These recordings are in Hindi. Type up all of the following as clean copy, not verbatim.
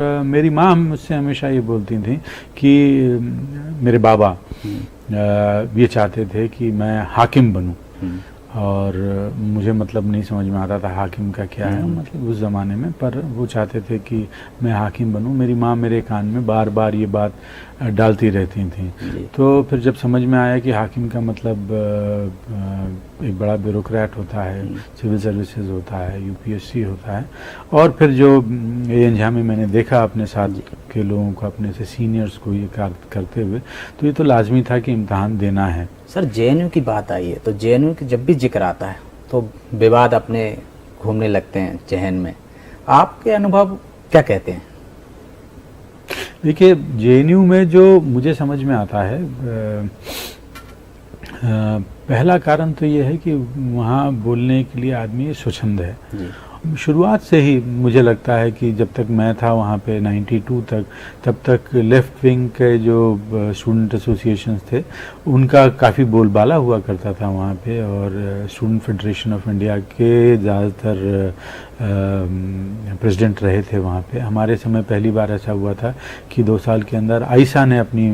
मेरी माँ मुझसे हमेशा ये बोलती थी कि मेरे बाबा ये चाहते थे कि मैं हाकिम बनूं। और मुझे मतलब नहीं समझ में आता था हाकिम का क्या है, मतलब उस ज़माने में, पर वो चाहते थे कि मैं हाकिम बनूं। मेरी माँ मेरे कान में बार बार ये बात डालती रहती थी। तो फिर जब समझ में आया कि हाकिम का मतलब एक बड़ा ब्यूरोक्रेट होता है, सिविल सर्विसेज होता है, यूपीएससी होता है, और फिर जो ये अंजाम में मैंने देखा अपने साथ के लोगों को, अपने से सीनियर्स को ये करते हुए, तो ये तो लाजमी था कि इम्तहान देना है। सर जेएनयू की बात आई है तो जेएनयू की जब भी जिक्र आता है तो विवाद अपने घूमने लगते हैं जहन में। आपके अनुभव क्या कहते हैं? देखिए, जेएनयू में जो मुझे समझ में आता है, पहला कारण तो ये है कि वहाँ बोलने के लिए आदमी स्वच्छंद है। शुरुआत से ही मुझे लगता है कि जब तक मैं था वहाँ पे 92 तक, तब तक लेफ़्ट विंग के जो स्टूडेंट एसोसिएशंस थे उनका काफ़ी बोलबाला हुआ करता था वहाँ पे, और स्टूडेंट फेडरेशन ऑफ इंडिया के ज़्यादातर प्रेसिडेंट रहे थे वहाँ पे। हमारे समय पहली बार ऐसा हुआ था कि 2 साल के अंदर आइसा ने अपनी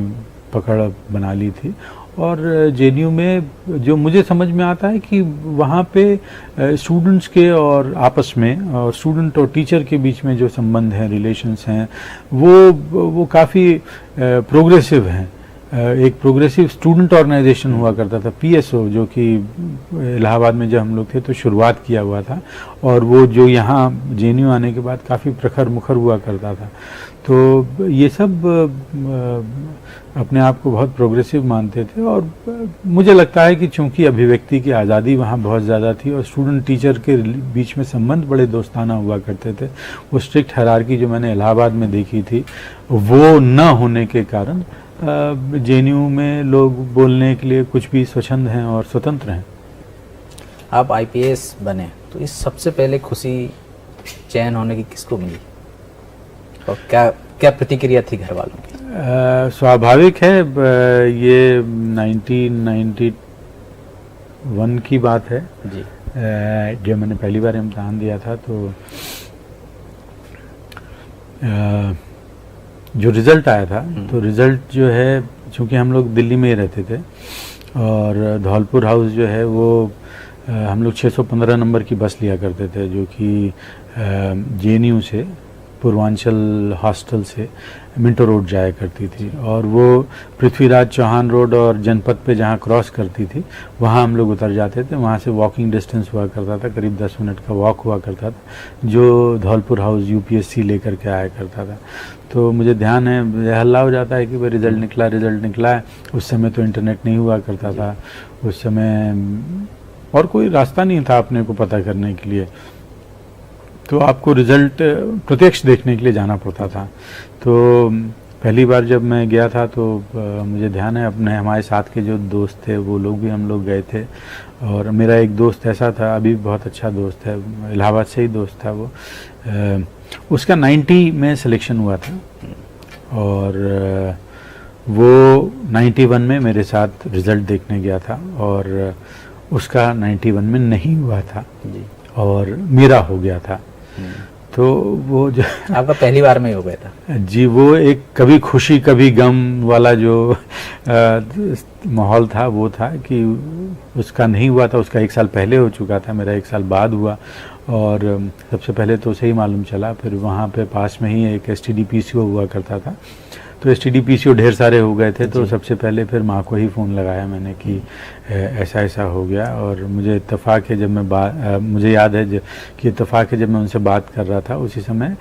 पकड़ बना ली थी। और जेएनयू में जो मुझे समझ में आता है कि वहाँ पे स्टूडेंट्स के और आपस में, और स्टूडेंट और टीचर के बीच में जो संबंध हैं, रिलेशंस हैं, वो काफ़ी प्रोग्रेसिव हैं। एक प्रोग्रेसिव स्टूडेंट ऑर्गेनाइजेशन हुआ करता था, पीएसओ, जो कि इलाहाबाद में जब हम लोग थे तो शुरुआत किया हुआ था, और वो जो यहाँ जेएनयू आने के बाद काफ़ी प्रखर मुखर हुआ करता था। तो ये सब अपने आप को बहुत प्रोग्रेसिव मानते थे। और मुझे लगता है कि चूंकि अभिव्यक्ति की आज़ादी वहाँ बहुत ज़्यादा थी और स्टूडेंट टीचर के बीच में संबंध बड़े दोस्ताना हुआ करते थे, वो स्ट्रिक्ट हायरार्की जो मैंने इलाहाबाद में देखी थी वो न होने के कारण जेएनयू में लोग बोलने के लिए कुछ भी स्वच्छंद हैं और स्वतंत्र हैं। आप आईपीएस बने तो इस सबसे पहले खुशी चयन होने की किसको मिली, और क्या प्रतिक्रिया थी घर वालों की? स्वाभाविक है, ये 1991 की बात है जी। जब मैंने पहली बार इम्तहान दिया था तो जो रिज़ल्ट आया था, तो रिज़ल्ट जो है, चूँकि हम लोग दिल्ली में ही रहते थे और धौलपुर हाउस जो है वो हम लोग 615 नंबर की बस लिया करते थे, जो कि जेएनयू से, पूर्वांचल हॉस्टल से मिंटो रोड जाया करती थी, और वो पृथ्वीराज चौहान रोड और जनपद पे जहाँ क्रॉस करती थी वहाँ हम लोग उतर जाते थे। वहाँ से वॉकिंग डिस्टेंस हुआ करता था, करीब 10 मिनट का वॉक हुआ करता था, जो धौलपुर हाउस यूपीएससी लेकर के आया करता था। तो मुझे ध्यान है, हल्ला हो जाता है कि भाई रिज़ल्ट निकला है। उस समय तो इंटरनेट नहीं हुआ करता था, उस समय और कोई रास्ता नहीं था अपने को पता करने के लिए, तो आपको रिज़ल्ट प्रत्यक्ष देखने के लिए जाना पड़ता था। तो पहली बार जब मैं गया था तो मुझे ध्यान है, अपने हमारे साथ के जो दोस्त थे वो लोग भी, हम लोग गए थे। और मेरा एक दोस्त ऐसा था, अभी बहुत अच्छा दोस्त है, इलाहाबाद से ही दोस्त था वो, उसका 90 में सिलेक्शन हुआ था, और वो 91 में मेरे साथ रिज़ल्ट देखने गया था, और उसका 91 में नहीं हुआ था और मेरा हो गया था। तो वो जो आपका पहली बार में ही हो गया था जी, वो एक कभी खुशी कभी गम वाला जो माहौल था, वो था कि उसका नहीं हुआ था। उसका 1 साल पहले हो चुका था, मेरा 1 साल बाद हुआ। और सबसे पहले तो उसे ही मालूम चला, फिर वहाँ पे पास में ही एक एसटीडीपीसीओ हुआ करता था, तो एसटीडीपीसीओ ढेर सारे हो गए थे, तो सबसे पहले फिर माँ को ही फ़ोन लगाया मैंने कि ऐसा ऐसा हो गया। और मुझे इत्तेफाक है, जब मैं मुझे याद है कि इत्तेफाक है, जब मैं उनसे बात कर रहा था उसी समय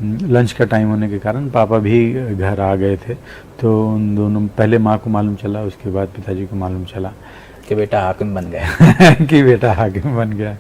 लंच का टाइम होने के कारण पापा भी घर आ गए थे, तो उन दोनों, पहले माँ को मालूम चला, उसके बाद पिताजी को मालूम चला कि बेटा हाकिम बन गया कि बेटा हाकिम बन गया।